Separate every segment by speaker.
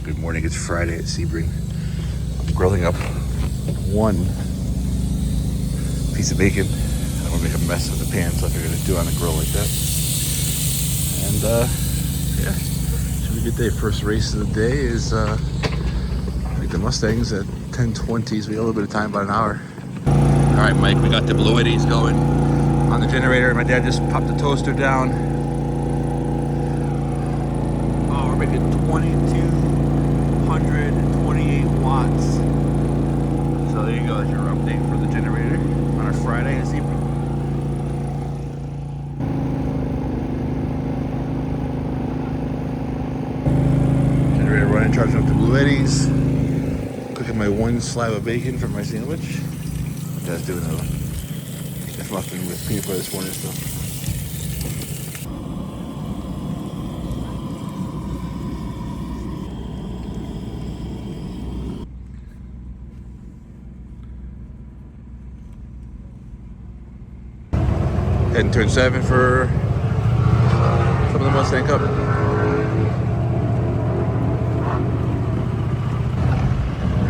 Speaker 1: Good morning, it's Friday at Sebring. I'm grilling up one piece of bacon. I don't want to make a mess of the pan, so I figured I'd do it on a grill like that. And yeah, should be a good day. First race of the day is I think the Mustangs at 10:20, so we got a little bit of time, about an hour. All right, Mike, we got the blue eddies going on the generator. My dad just popped the toaster down. Oh, we're making 2,228 watts. So there you go, that's your update for the generator on our Friday this evening. Generator running, charging up the blue eddies. Cooking my one slab of bacon for my sandwich. Dad's doing a muffin with peanut butter this morning still. Heading turn 7 for some of the Mustang Cup.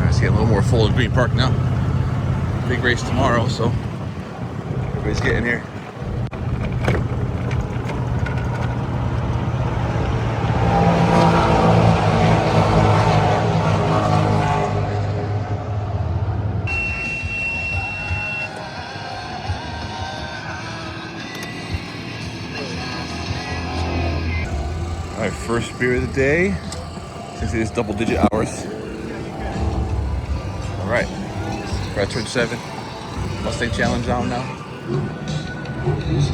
Speaker 1: I see a little more full of Green Park now. Big race tomorrow, so everybody's getting here. All right, first beer of the day. Since it is double-digit hours. All right, we're at turn 7. Mustang Challenge on now. There it is.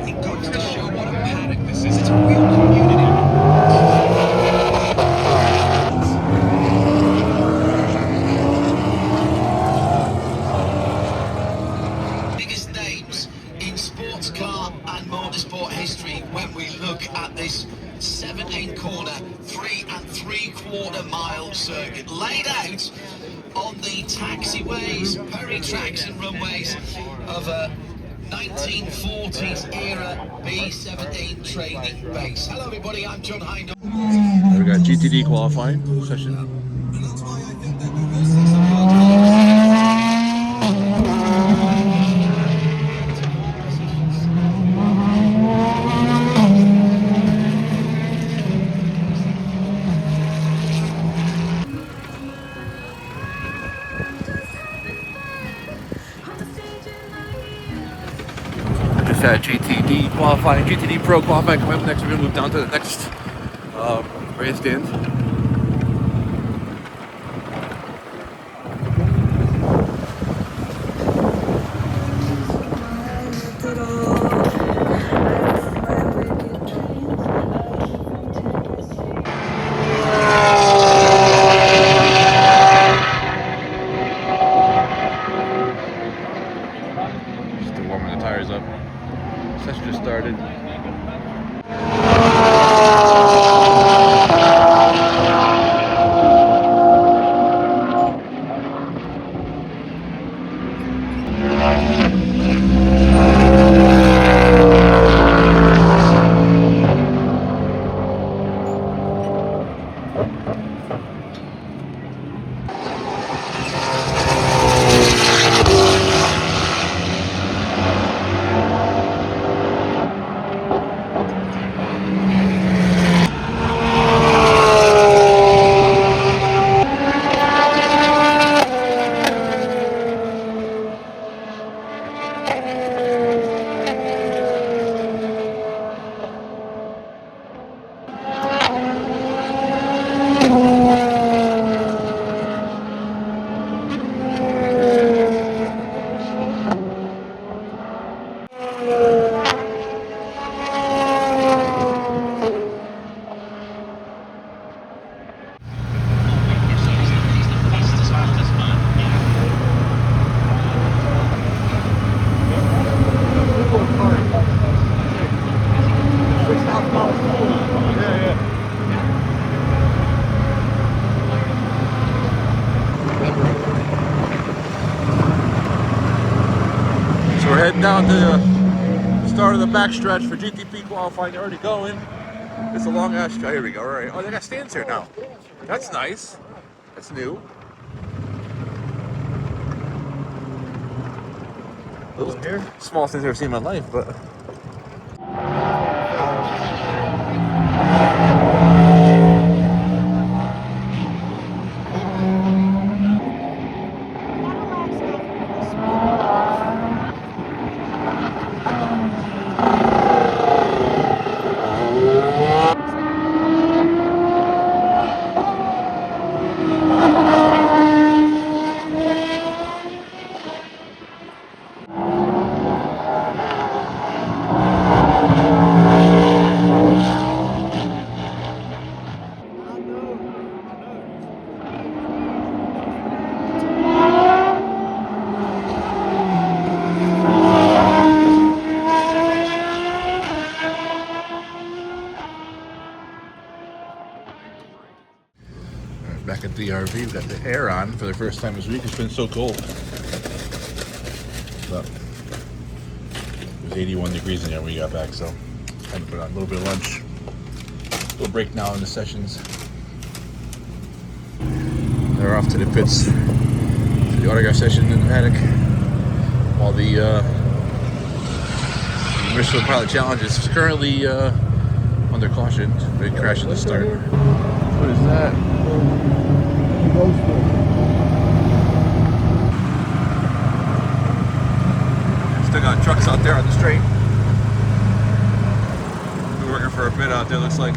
Speaker 2: It goes to show what a paddock this is. It's a real community. Biggest names in sports car and motorsport history when we look at this 17-corner, 3 3/4 mile circuit laid out on the taxiways, Perry tracks and runways of a 1940s era B17 training base. Hello everybody, I'm John Hind.
Speaker 1: We got GTD qualifying session. Just had GTD qualifying, GTD Pro qualifying coming up next. We're gonna move down to the next grandstand. Still warming the tires up. Session just started. heading down to the start of the backstretch for GTP qualifying. They're already going. It's a long ass. Oh, here we go. All right. Oh, they got stands here now. That's nice. That's new. Little here. Smallest things I've ever seen in my life, but. Back at the RV, we've got the air on for the first time this week. It's been so cold. But it was 81 degrees in there when we got back, so time to put on a little bit of lunch. We'll break now in the sessions. They're off to the pits for the autograph session in the paddock. While the Michelin Pilot Challenge is currently under caution. Big crash at the start. What is that? Still got trucks out there on the straight. We're working for a bit out there, looks like.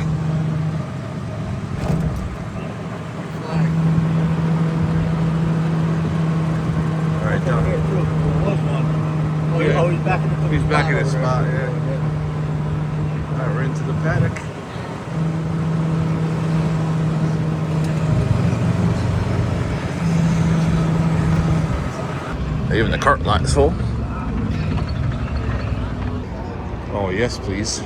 Speaker 1: Alright, down here.
Speaker 3: Oh, he's back in the
Speaker 1: He's back in his spot, yeah. Alright, we're into the paddock. Even the cart lot is full. Oh, yes, please.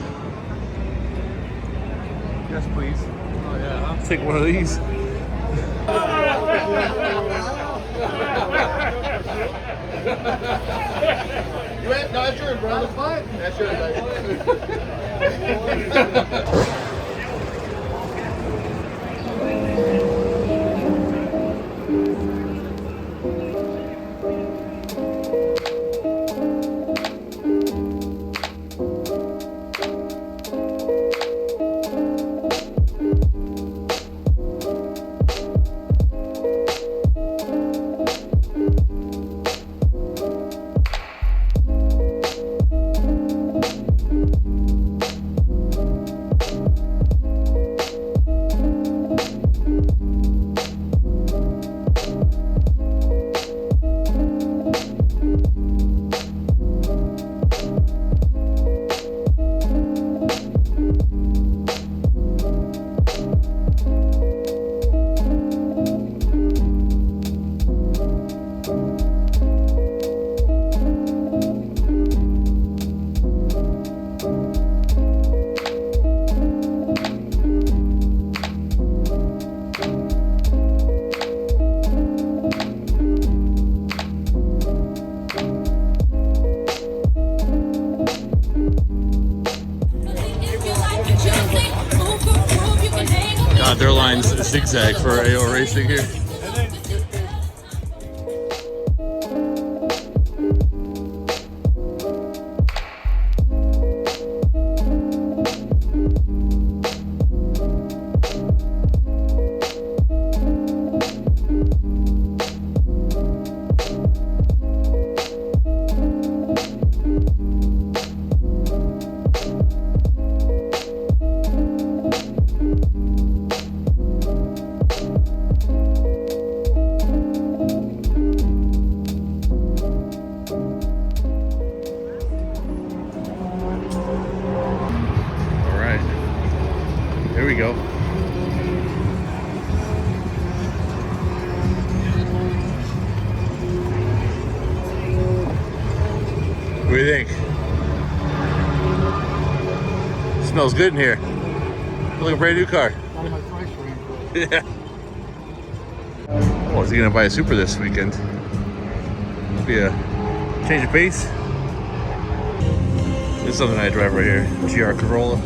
Speaker 1: Yes, please. Oh, yeah. I'll take one of these.
Speaker 3: That's yours, bro. That's fine. That's yours,
Speaker 1: Their line's zigzag for AO racing here. Here we go. What do you think? Smells good in here. Look like a brand new car. Yeah. Oh, is he gonna buy a Super this weekend? Be a change of pace. This is something I drive right here. GR Corolla.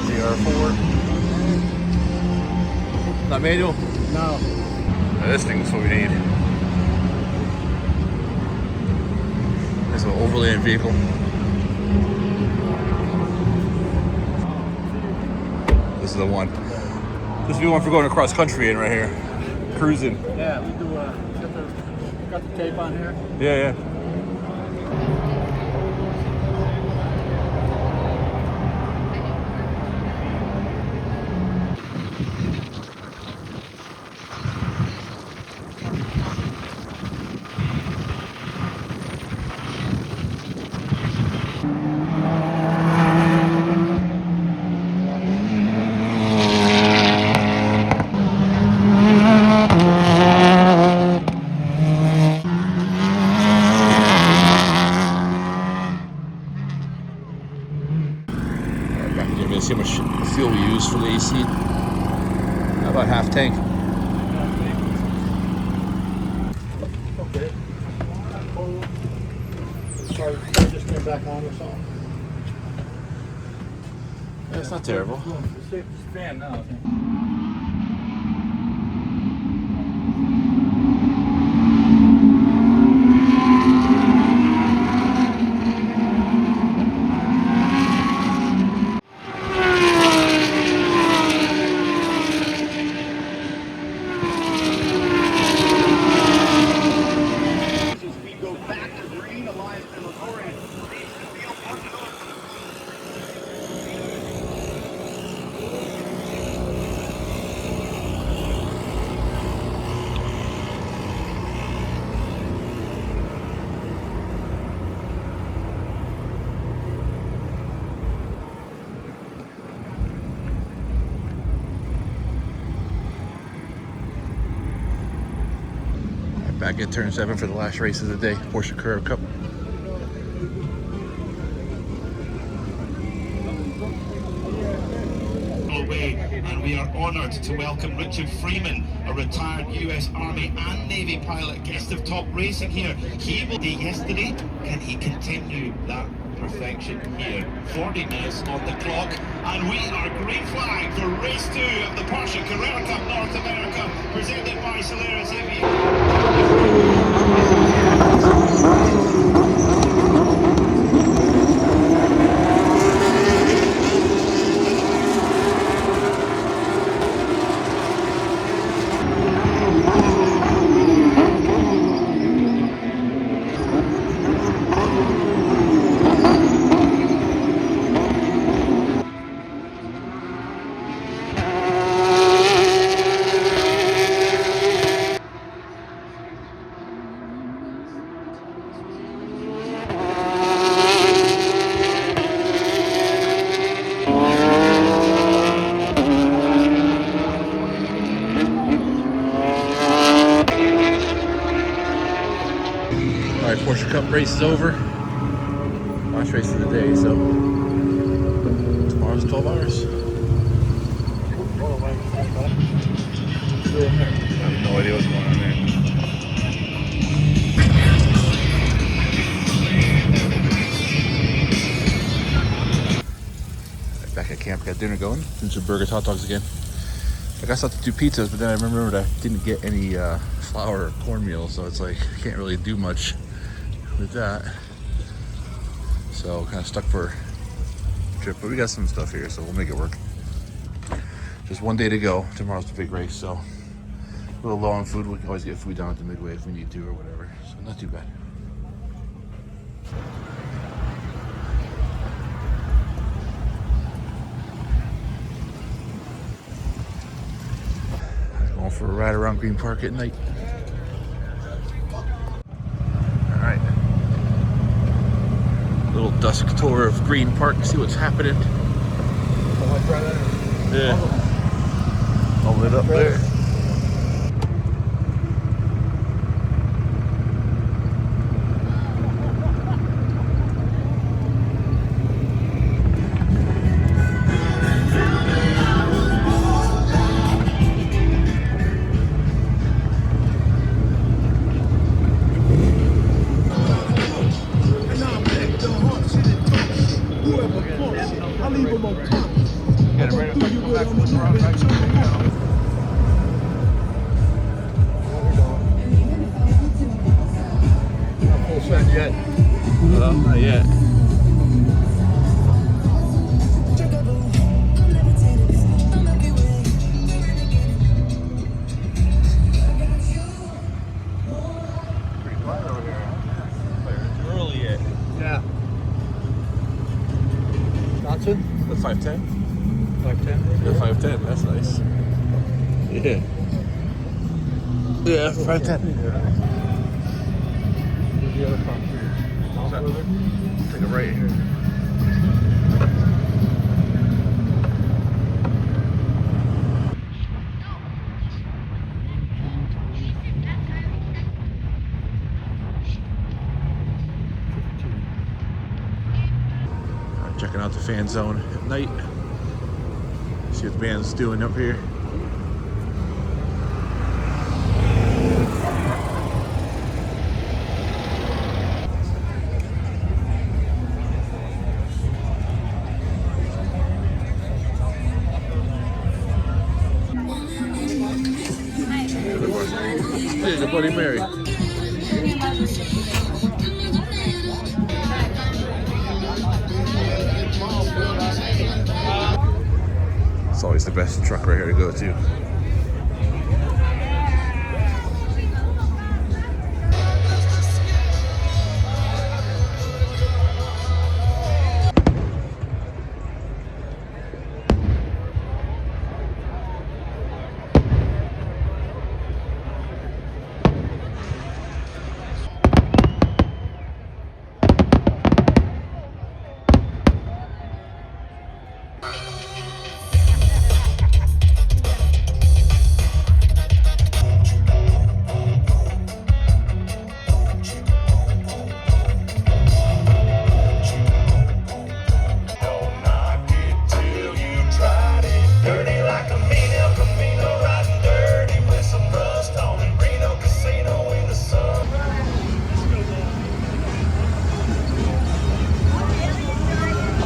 Speaker 1: GR4. Not manual?
Speaker 3: No.
Speaker 1: Now this thing's what we need. This is an overland vehicle. This is the one. This is the one for going across country in right here. Cruising.
Speaker 3: Yeah, we do. Got the tape on here.
Speaker 1: Yeah, yeah. See how much fuel we use for the AC. About half tank.
Speaker 3: Okay. Sorry, I just came back on or something.
Speaker 1: Yeah, it's not terrible.
Speaker 3: It's fan now, I think.
Speaker 1: Back at turn 7 for the last race of the day, Porsche Carrera Cup.
Speaker 2: And we are honoured to welcome Richard Freeman, a retired US Army and Navy pilot, guest of Top Racing here. He will be yesterday. Can he continue that perfection here? 40 minutes on the clock, and we are green flag for race 2 of the Porsche Carrera Cup North America, presented by Solaris Aviation.
Speaker 1: Alright, Porsche Cup race is over. Last race of the day, so tomorrow's 12 hours. I have no idea what's going on there. Back at camp, got dinner going. Doing some burgers, hot dogs again. I got stuff to do pizzas, but then I remembered I didn't get any flour or cornmeal, so it's like I can't really do much with that. So kind of stuck for a trip, but we got some stuff here, so we'll make it work. Just one day to go. Tomorrow's the big race, so a little low on food. We can always get food down at the Midway if we need to or whatever, so not too bad. Going for a ride around Green Park at night. All right. Little dusk tour of Green Park, see what's happening. Yeah. All lit up there.
Speaker 3: yet.
Speaker 1: Not yet. Pretty quiet over here. It's early yet.
Speaker 3: Yeah. Johnson?
Speaker 1: The 510?
Speaker 3: 510.
Speaker 1: The 510, that's nice. Yeah. Yeah, 510.
Speaker 3: Where's the other concrete?
Speaker 1: Take a right here. Checking out the fan zone at night. See what the band's doing up here. Hey, the Bloody Mary. It's always the best truck right here to go to.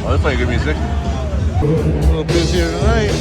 Speaker 1: Oh, they play good music. A little busier tonight.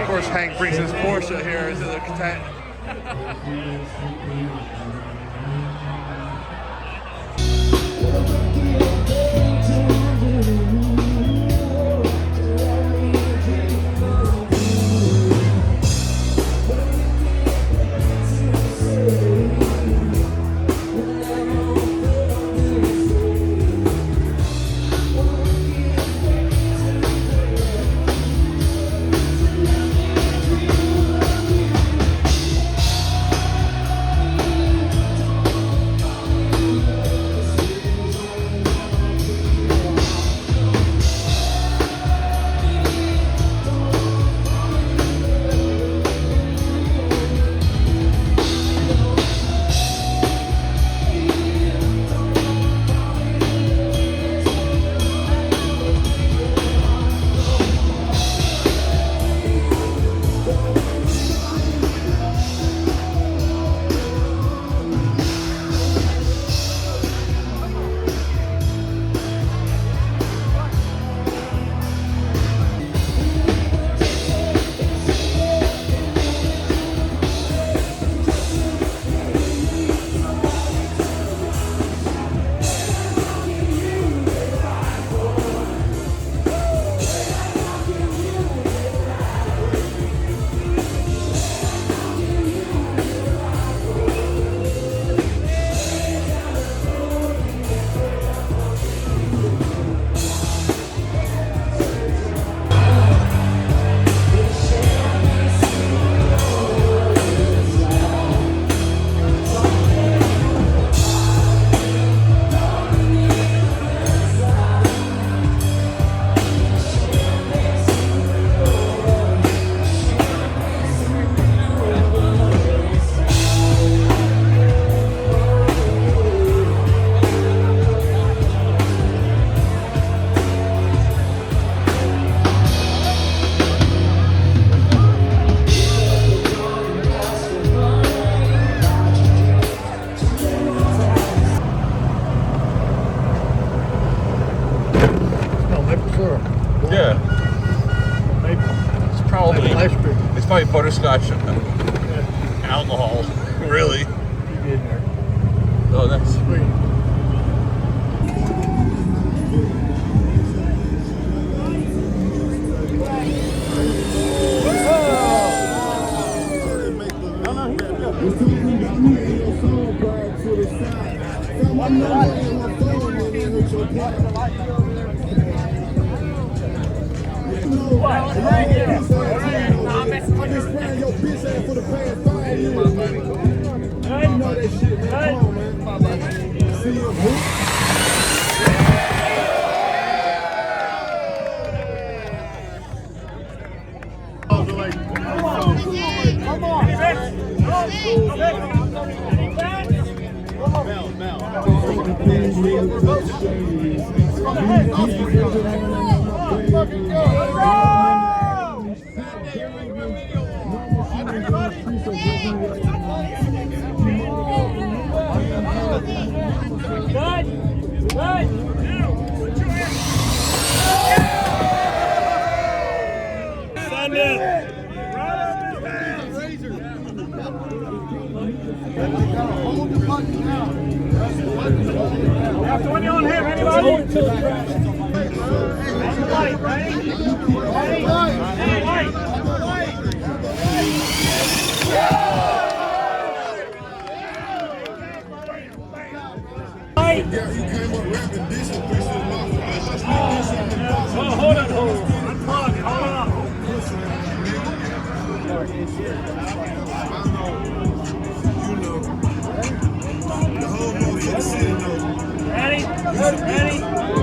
Speaker 1: Of course, Hank brings his Porsche here into the tent.
Speaker 3: syrup.
Speaker 1: Yeah. It's probably
Speaker 3: Ice cream.
Speaker 1: it's probably butterscotch alcohol. Really?
Speaker 3: You get in there.
Speaker 1: Oh, that's
Speaker 3: Sweet.
Speaker 4: When you're on him, anybody? Anybody, ready? Ready? Oh, hold on, hold on. Unplug, hold on. Ready? Ready?